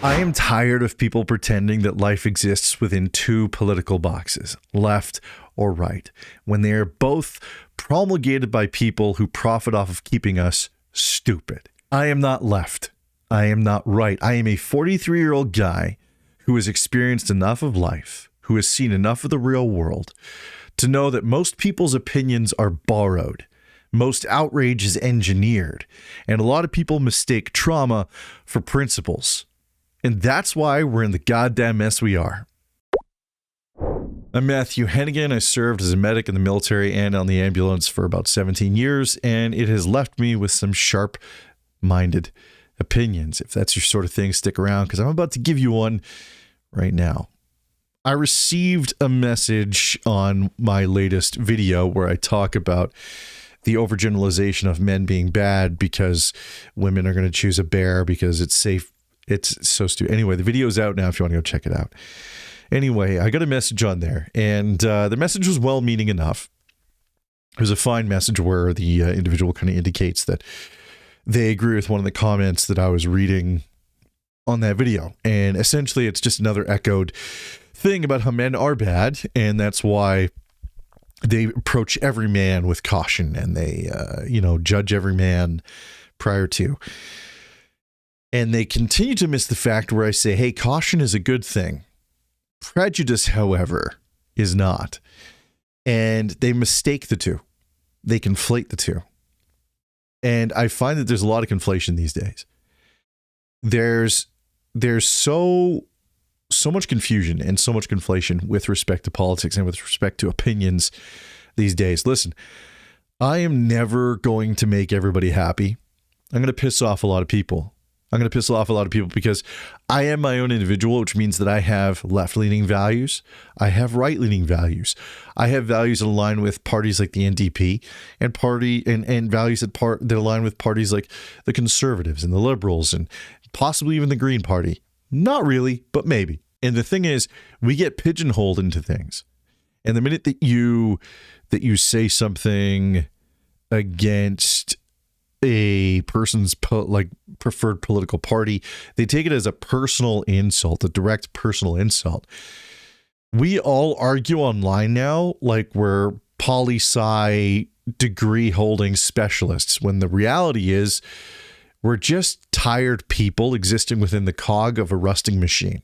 I am tired of people pretending that life exists within two political boxes, left or right, when they are both promulgated by people who profit off of keeping us stupid. I am not left. I am not right. I am a 43-year-old guy who has experienced enough of life, who has seen enough of the real world, to know that most people's opinions are borrowed. Most outrage is engineered, and a lot of people mistake trauma for principles. And that's why we're in the goddamn mess we are. I'm Matthew Heneghan. I served as a medic in the military and on the ambulance for about 17 years, and it has left me with some sharp-minded opinions. If that's your sort of thing, stick around, because I'm about to give you one right now. I received a message on my latest video where I talk about the overgeneralization of men being bad because women are going to choose a bear because it's safe. It's so stupid. Anyway, the video's out now if you want to go check it out. Anyway, I got a message on there, and the message was well-meaning enough. It was a fine message where the individual kind of indicates that they agree with one of the comments that I was reading on that video. And essentially, it's just another echoed thing about how men are bad, and that's why they approach every man with caution, and they, judge every man prior to. And they continue to miss the fact where I say, hey, caution is a good thing. Prejudice, however, is not. And they mistake the two. They conflate the two. And I find that there's a lot of conflation these days. There's so much confusion and so much conflation with respect to politics and with respect to opinions these days. Listen, I am never going to make everybody happy. I'm going to piss off a lot of people. Because I am my own individual, which means that I have left-leaning values. I have right-leaning values. I have values that align with parties like the NDP and values that align with parties like the Conservatives and the Liberals and possibly even the Green Party. Not really, but maybe. And the thing is, we get pigeonholed into things. And the minute that you say something against a person's preferred political party, they take it as a personal insult, a direct personal insult. We all argue online now like we're poli-sci degree holding specialists, when the reality is we're just tired people existing within the cog of a rusting machine.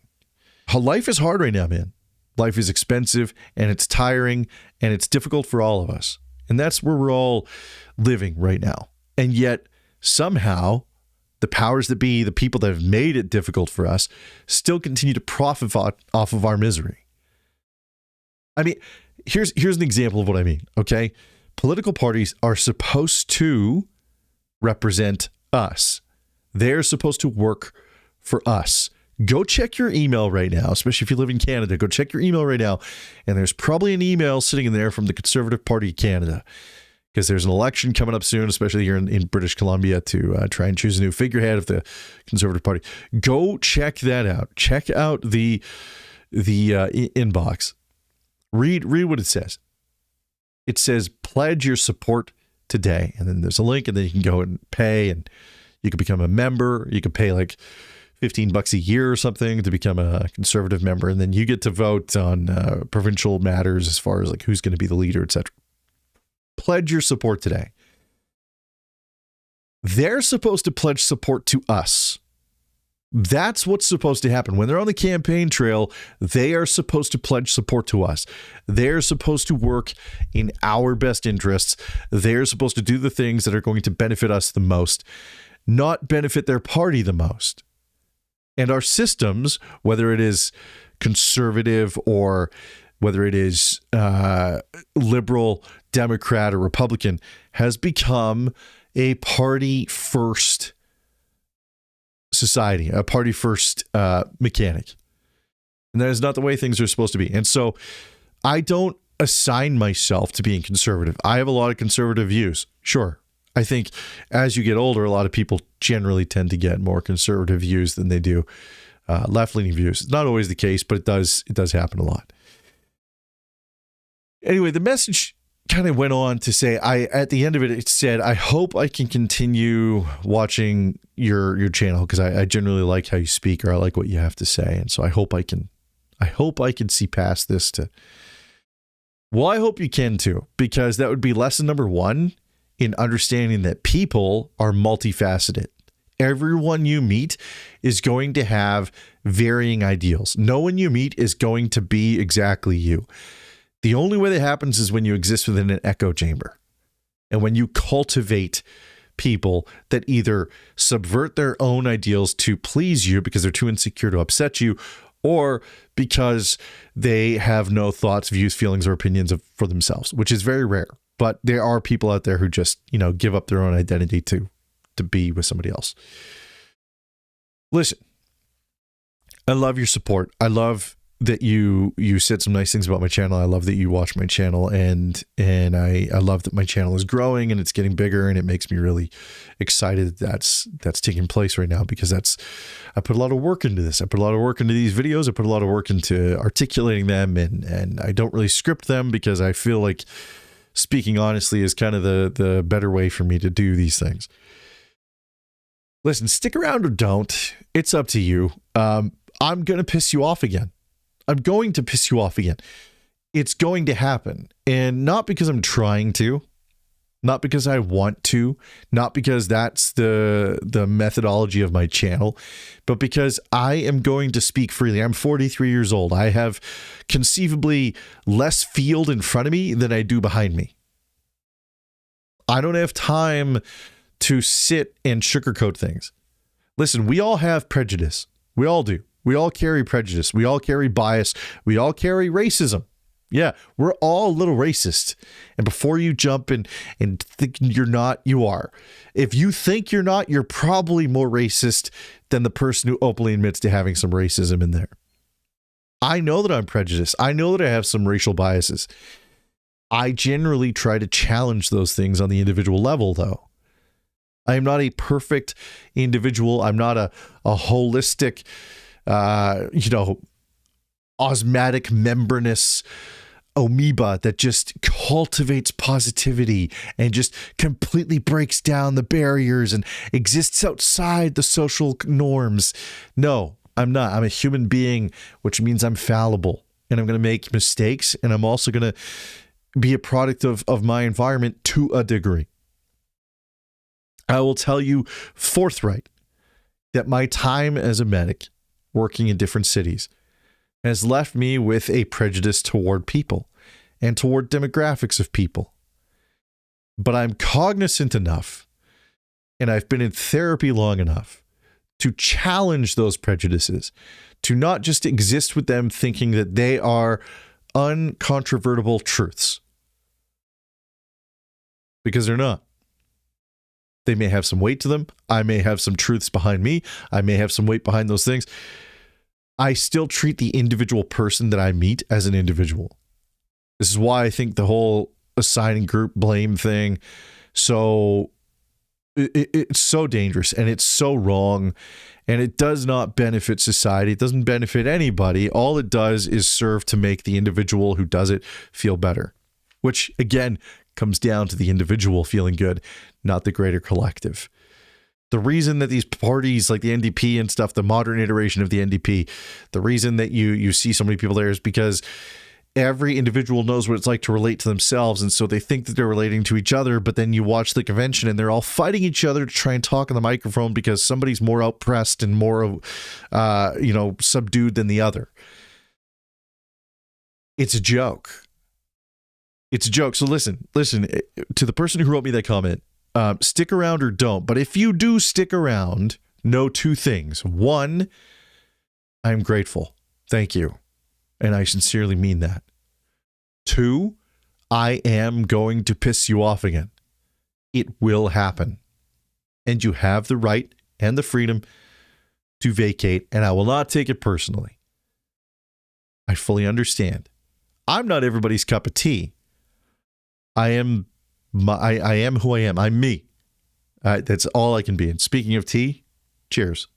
Life is hard right now, man. Life is expensive, and it's tiring, and it's difficult for all of us. And that's where we're all living right now. And yet, somehow, the powers that be, the people that have made it difficult for us, still continue to profit off of our misery. I mean, here's an example of what I mean, okay? Political parties are supposed to represent us. They're supposed to work for us. Go check your email right now, especially if you live in Canada. Go check your email right now, and there's probably an email sitting in there from the Conservative Party of Canada, because there's an election coming up soon, especially here in British Columbia, to try and choose a new figurehead of the Conservative Party. Go check that out. Check out the inbox. Read what it says. It says, pledge your support today. And then there's a link, and then you can go and pay, and you can become a member. You can pay like $15 a year or something to become a Conservative member. And then you get to vote on provincial matters as far as like who's going to be the leader, etc. Pledge your support today. They're supposed to pledge support to us. That's what's supposed to happen. When they're on the campaign trail, they are supposed to pledge support to us. They're supposed to work in our best interests. They're supposed to do the things that are going to benefit us the most, not benefit their party the most. And our systems, whether it is conservative or whether it is liberal, Democrat, or Republican, has become a party-first society, a party-first mechanic. And that is not the way things are supposed to be. And so I don't assign myself to being conservative. I have a lot of conservative views. Sure. I think as you get older, a lot of people generally tend to get more conservative views than they do left-leaning views. It's not always the case, but it does happen a lot. Anyway, the message kind of went on to say, at the end of it, it said, I hope I can continue watching your channel because I generally like how you speak, or I like what you have to say. And so I hope I can see past this to, well, I hope you can too, because that would be lesson number one in understanding that people are multifaceted. Everyone you meet is going to have varying ideals. No one you meet is going to be exactly you. The only way that happens is when you exist within an echo chamber, and when you cultivate people that either subvert their own ideals to please you because they're too insecure to upset you, or because they have no thoughts, views, feelings, or opinions for themselves, which is very rare. But there are people out there who just, give up their own identity to be with somebody else. Listen, I love your support. I love that you said some nice things about my channel. I love that you watch my channel, and I love that my channel is growing and it's getting bigger, and it makes me really excited that's taking place right now, because I put a lot of work into this. I put a lot of work into these videos. I put a lot of work into articulating them, and I don't really script them because I feel like speaking honestly is kind of the better way for me to do these things. Listen, stick around or don't. It's up to you. I'm going to piss you off again. I'm going to piss you off again. It's going to happen. And not because I'm trying to, not because I want to, not because that's the methodology of my channel, but because I am going to speak freely. I'm 43 years old. I have conceivably less field in front of me than I do behind me. I don't have time to sit and sugarcoat things. Listen, we all have prejudice. We all do. We all carry prejudice. We all carry bias. We all carry racism. Yeah, we're all a little racist. And before you jump and think you're not, you are. If you think you're not, you're probably more racist than the person who openly admits to having some racism in there. I know that I'm prejudiced. I know that I have some racial biases. I generally try to challenge those things on the individual level, though. I am not a perfect individual. I'm not a holistic, osmotic membranous amoeba that just cultivates positivity and just completely breaks down the barriers and exists outside the social norms. No, I'm not. I'm a human being, which means I'm fallible, and I'm going to make mistakes, and I'm also going to be a product of my environment to a degree. I will tell you forthright that my time as a medic working in different cities has left me with a prejudice toward people and toward demographics of people. But I'm cognizant enough, and I've been in therapy long enough to challenge those prejudices, to not just exist with them thinking that they are uncontrovertible truths. Because they're not. They may have some weight to them. I may have some truths behind me. I may have some weight behind those things. I still treat the individual person that I meet as an individual. This is why I think the whole assigning group blame thing, it's so dangerous, and it's so wrong, and it does not benefit society. It doesn't benefit anybody. All it does is serve to make the individual who does it feel better, which again comes down to the individual feeling good, not the greater collective. The reason that these parties like the NDP and stuff, the modern iteration of the NDP, the reason that you see so many people there is because every individual knows what it's like to relate to themselves, and so they think that they're relating to each other, but then you watch the convention and they're all fighting each other to try and talk on the microphone because somebody's more outpressed and more subdued than the other. It's a joke. It's a joke. So listen, to the person who wrote me that comment, stick around or don't. But if you do stick around, know two things. One, I'm grateful. Thank you. And I sincerely mean that. Two, I am going to piss you off again. It will happen. And you have the right and the freedom to vacate, and I will not take it personally. I fully understand. I'm not everybody's cup of tea. I am who I am. I'm me. That's all I can be. And speaking of tea, cheers.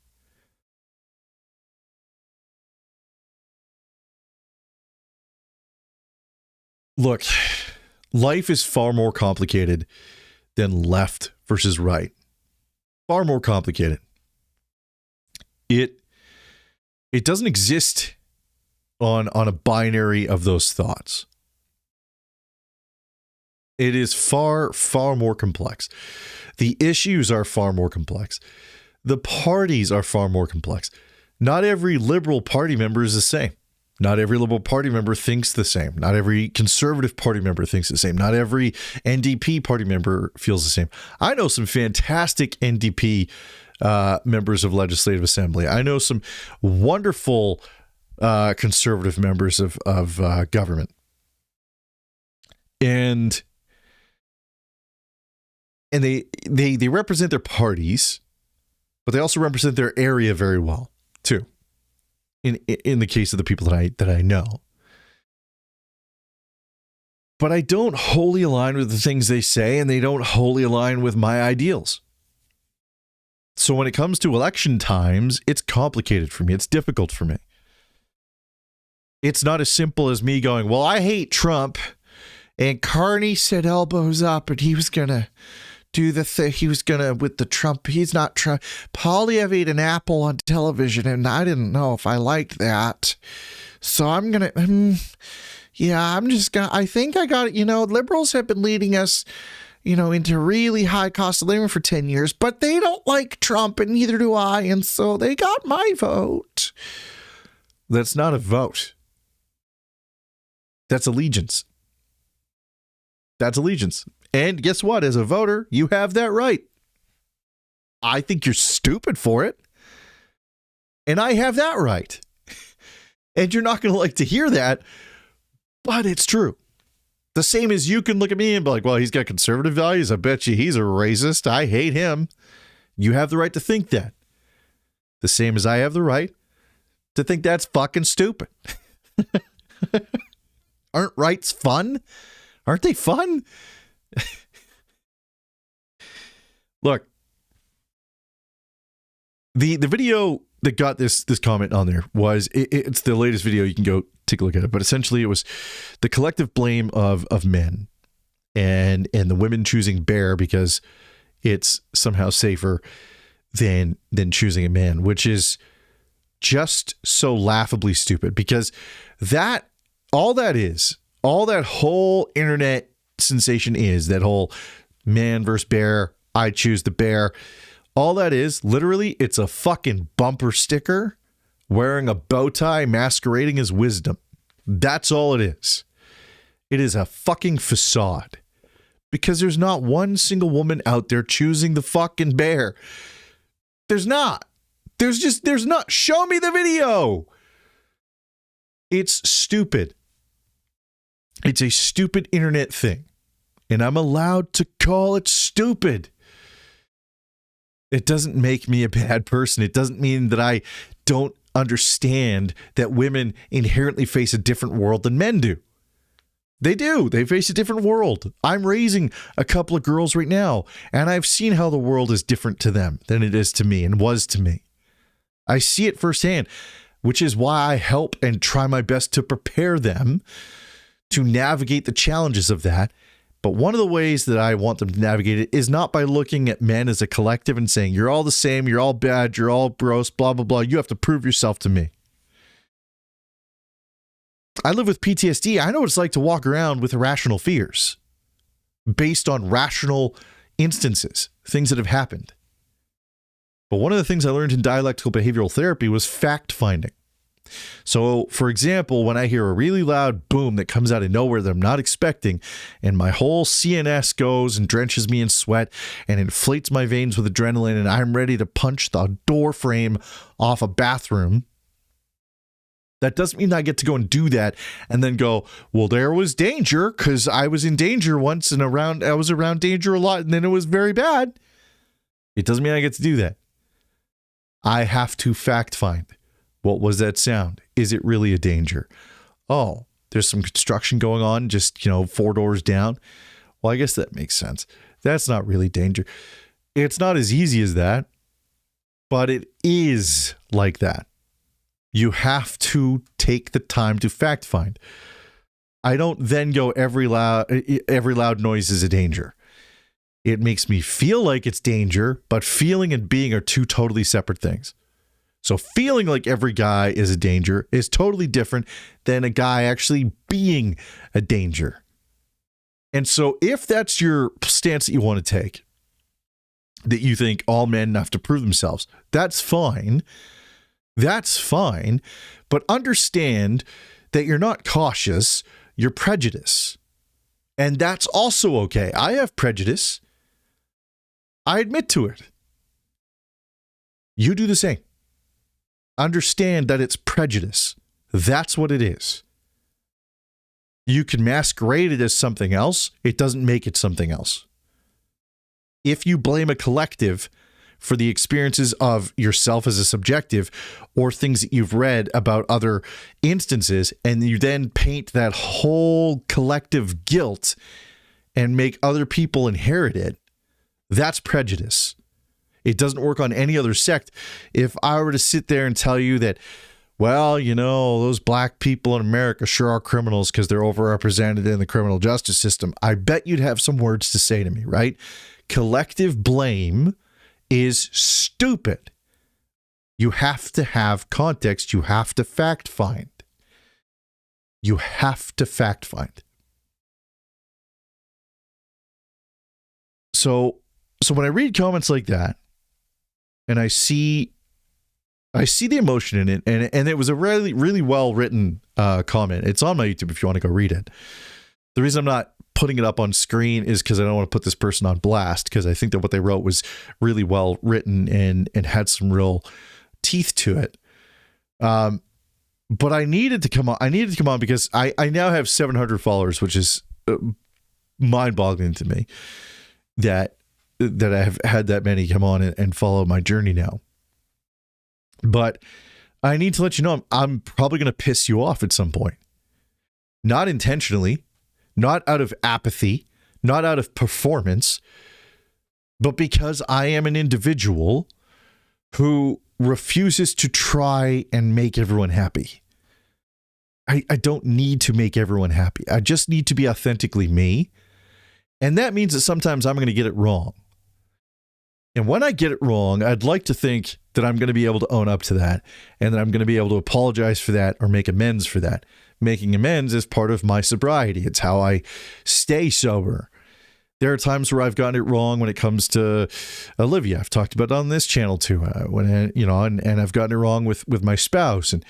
Look, life is far more complicated than left versus right. Far more complicated. It doesn't exist on a binary of those thoughts. It is far, far more complex. The issues are far more complex. The parties are far more complex. Not every Liberal Party member is the same. Not every Liberal Party member thinks the same. Not every Conservative Party member thinks the same. Not every NDP Party member feels the same. I know some fantastic NDP members of Legislative Assembly. I know some wonderful Conservative members of government. And they represent their parties, but they also represent their area very well too. In the case of the people that I know. But I don't wholly align with the things they say, and they don't wholly align with my ideals. So when it comes to election times, it's complicated for me. It's difficult for me. It's not as simple as me going, well, I hate Trump, and Carney said elbows up, and he was going to do the thing. He was going to, with the Trump, he's not Trump. Polyev ate an apple on television, and I didn't know if I liked that. So I'm going to, I'm just going to, I think I got it. Liberals have been leading us, into really high cost of living for 10 years, but they don't like Trump, and neither do I. And so they got my vote. That's not a vote. That's allegiance. That's allegiance. And guess what? As a voter, you have that right. I think you're stupid for it. And I have that right. And you're not going to like to hear that, but it's true. The same as you can look at me and be like, well, he's got conservative values. I bet you he's a racist. I hate him. You have the right to think that. The same as I have the right to think that's fucking stupid. Aren't rights fun? Aren't they fun? Look, the video that got this comment on there was it's the latest video. You can go take a look at it, but essentially it was the collective blame of men and the women choosing bear because it's somehow safer than choosing a man, which is just so laughably stupid, because all that whole internet sensation is that whole man versus bear, I choose the bear. All that is, literally, it's a fucking bumper sticker wearing a bow tie masquerading as wisdom. That's all it is. It is a fucking facade. Because there's not one single woman out there choosing the fucking bear. There's not. There's not. Show me the video. It's stupid. It's a stupid internet thing. And I'm allowed to call it stupid. It doesn't make me a bad person. It doesn't mean that I don't understand that women inherently face a different world than men do. They do. They face a different world. I'm raising a couple of girls right now, and I've seen how the world is different to them than it is to me and was to me. I see it firsthand, which is why I help and try my best to prepare them to navigate the challenges of that. But one of the ways that I want them to navigate it is not by looking at men as a collective and saying, you're all the same, you're all bad, you're all gross, blah, blah, blah. You have to prove yourself to me. I live with PTSD. I know what it's like to walk around with irrational fears based on rational instances, things that have happened. But one of the things I learned in dialectical behavioral therapy was fact-finding. So, for example, when I hear a really loud boom that comes out of nowhere that I'm not expecting, and my whole CNS goes and drenches me in sweat and inflates my veins with adrenaline, and I'm ready to punch the door frame off a bathroom, that doesn't mean I get to go and do that and then go, well, there was danger because I was in danger once and I was around danger a lot and then it was very bad. It doesn't mean I get to do that. I have to fact find. What was that sound? Is it really a danger? Oh, there's some construction going on just, 4 doors down. Well, I guess that makes sense. That's not really danger. It's not as easy as that, but it is like that. You have to take the time to fact find. I don't then go every loud noise is a danger. It makes me feel like it's danger, but feeling and being are two totally separate things. So feeling like every guy is a danger is totally different than a guy actually being a danger. And so if that's your stance that you want to take, that you think all men have to prove themselves, that's fine. That's fine. But understand that you're not cautious, you're prejudiced. And that's also okay. I have prejudice. I admit to it. You do the same. Understand that it's prejudice. That's what it is. You can masquerade it as something else. It doesn't make it something else. If you blame a collective for the experiences of yourself as a subjective or things that you've read about other instances, and you then paint that whole collective guilt and make other people inherit it, that's prejudice. It doesn't work on any other sect. If I were to sit there and tell you that, well, you know, those black people in America sure are criminals because they're overrepresented in the criminal justice system, I bet you'd have some words to say to me, right? Collective blame is stupid. You have to have context. You have to fact find. You have to fact find. So when I read comments like that, and I see the emotion in it, and it was a really, really well written comment. It's on my YouTube if you want to go read it. The reason I'm not putting it up on screen is because I don't want to put this person on blast, because I think that what they wrote was really well written and had some real teeth to it. But I needed to come on because I now have 700 followers, which is mind-boggling to me that I have had that many come on and follow my journey now. But I need to let you know I'm probably going to piss you off at some point. Not intentionally, not out of apathy, not out of performance, but because I am an individual who refuses to try and make everyone happy. I don't need to make everyone happy. I just need to be authentically me. And that means that sometimes I'm going to get it wrong. And when I get it wrong, I'd like to think that I'm going to be able to own up to that and that I'm going to be able to apologize for that or make amends for that. Making amends is part of my sobriety. It's how I stay sober. There are times where I've gotten it wrong when it comes to Olivia. I've talked about it on this channel too. And I've gotten it wrong with my spouse. And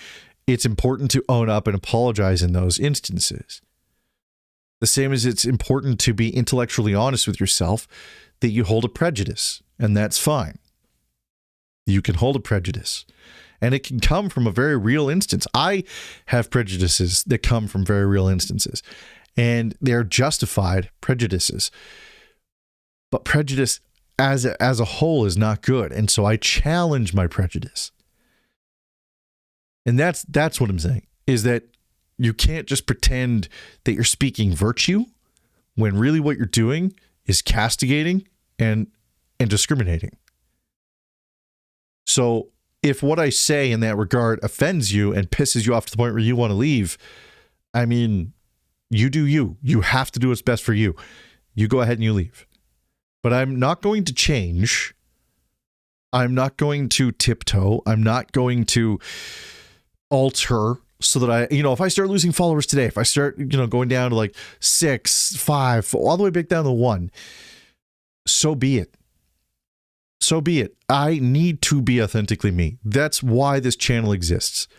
it's important to own up and apologize in those instances. The same as it's important to be intellectually honest with yourself that you hold a prejudice, and that's fine. You can hold a prejudice, and it can come from a very real instance. I have prejudices that come from very real instances, and they're justified prejudices. But prejudice as a whole is not good, and so I challenge my prejudice. And that's what I'm saying, is that you can't just pretend that you're speaking virtue when really what you're doing is castigating and discriminating. So if what I say in that regard offends you and pisses you off to the point where you want to leave, I mean, you do you. You have to do what's best for you. You go ahead and you leave. But I'm not going to change. I'm not going to tiptoe. I'm not going to alter so that if I start losing followers today, if I start, going down to like 6, 5, all the way back down to 1, so be it. So be it. I need to be authentically me. That's why this channel exists.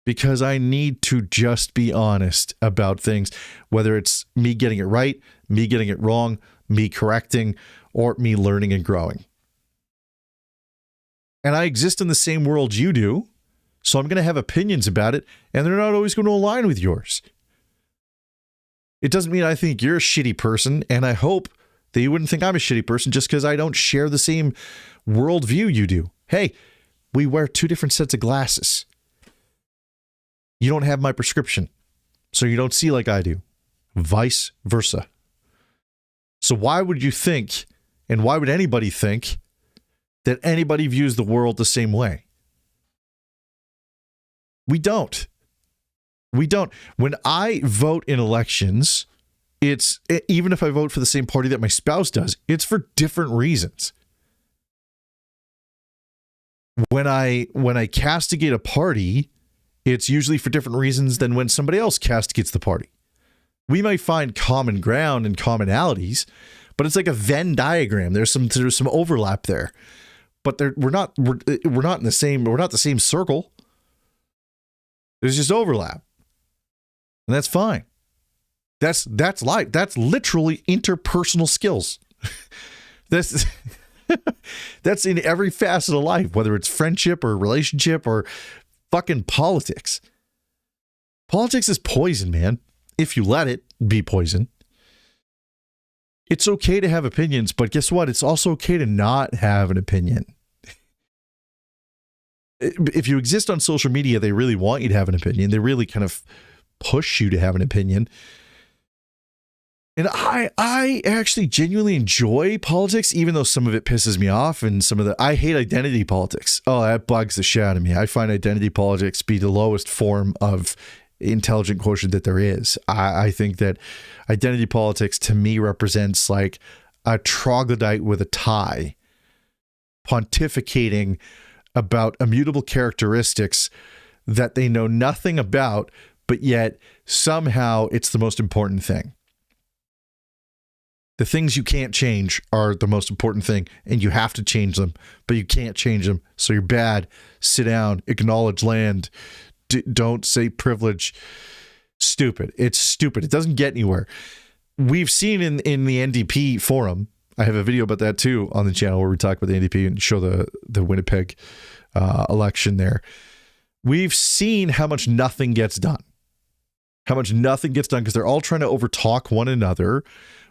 Because I need to just be honest about things, whether it's me getting it right, me getting it wrong, me correcting, or me learning and growing. And I exist in the same world you do, so I'm going to have opinions about it, and they're not always going to align with yours. It doesn't mean I think you're a shitty person, and I hope that you wouldn't think I'm a shitty person just because I don't share the same worldview you do. Hey, we wear 2 different sets of glasses. You don't have my prescription, so you don't see like I do. Vice versa. So why would you think, and why would anybody think, that anybody views the world the same way? We don't. We don't. When I vote in elections, it's, even if I vote for the same party that my spouse does, it's for different reasons. When I castigate a party, it's usually for different reasons than when somebody else castigates the party. We might find common ground and commonalities, but it's like a Venn diagram. There's some overlap there, but we're not in the same circle. There's just overlap, and that's fine. That's life. That's literally interpersonal skills. That's in every facet of life, whether it's friendship or relationship or fucking politics. Politics is poison, man. If you let it be poison. It's okay to have opinions, but guess what? It's also okay to not have an opinion. If you exist on social media, they really want you to have an opinion. They really kind of push you to have an opinion. And I actually genuinely enjoy politics, even though some of it pisses me off, and I hate identity politics. Oh, that bugs the shit out of me. I find identity politics be the lowest form of intelligent quotient that there is. I think that identity politics to me represents like a troglodyte with a tie pontificating about immutable characteristics that they know nothing about, but yet somehow it's the most important thing. The things you can't change are the most important thing, and you have to change them, but you can't change them. So you're bad. Sit down, acknowledge land. Don't say privilege. Stupid. It's stupid. It doesn't get anywhere. We've seen in the NDP forum, I have a video about that too on the channel where we talk about the NDP and show the Winnipeg election there. We've seen how much nothing gets done. How much nothing gets done because they're all trying to overtalk one another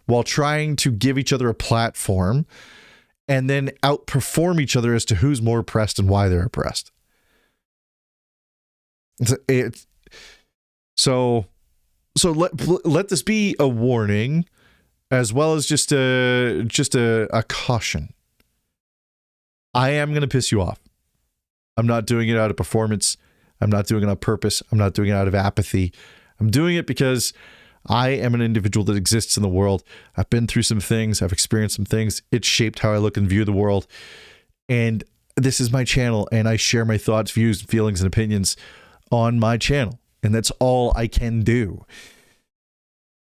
while trying to give each other a platform and then outperform each other as to who's more oppressed and why they're oppressed. So let this be a warning as well as just a caution. I am going to piss you off. I'm not doing it out of performance. I'm not doing it on purpose. I'm not doing it out of apathy. I'm doing it because I am an individual that exists in the world. I've been through some things. I've experienced some things. It's shaped how I look and view the world. And this is my channel, and I share my thoughts, views, feelings, and opinions on my channel. And that's all I can do.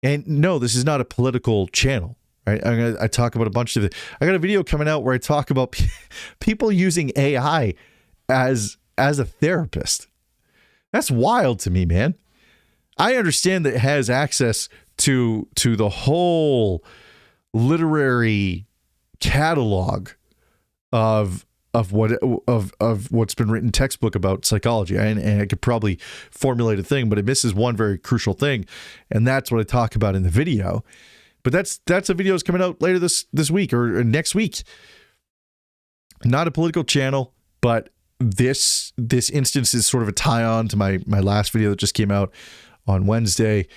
And no, this is not a political channel, right? I talk about a bunch of it. I got a video coming out where I talk about people using AI as a therapist. That's wild to me, man. I understand that it has access to the whole literary catalog of what's been written textbook about psychology, and I could probably formulate a thing, but it misses one very crucial thing, and that's what I talk about in the video. But that's a video that's coming out later this week or next week. Not a political channel, but this instance is sort of a tie-on to my last video that just came out on Wednesday,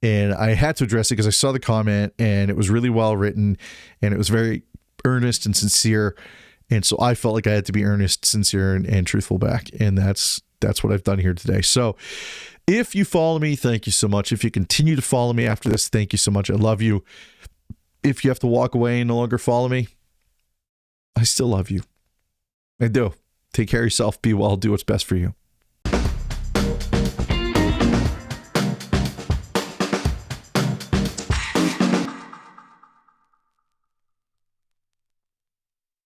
and I had to address it because I saw the comment and it was really well written and it was very earnest and sincere, and so I felt like I had to be earnest, sincere, and truthful back, and that's what I've done here today. So if you follow me, thank you so much. If you continue to follow me after this, thank you so much. I love you. If you have to walk away and no longer follow me, I still love you. I do. Take care of yourself. Be well. Do what's best for you.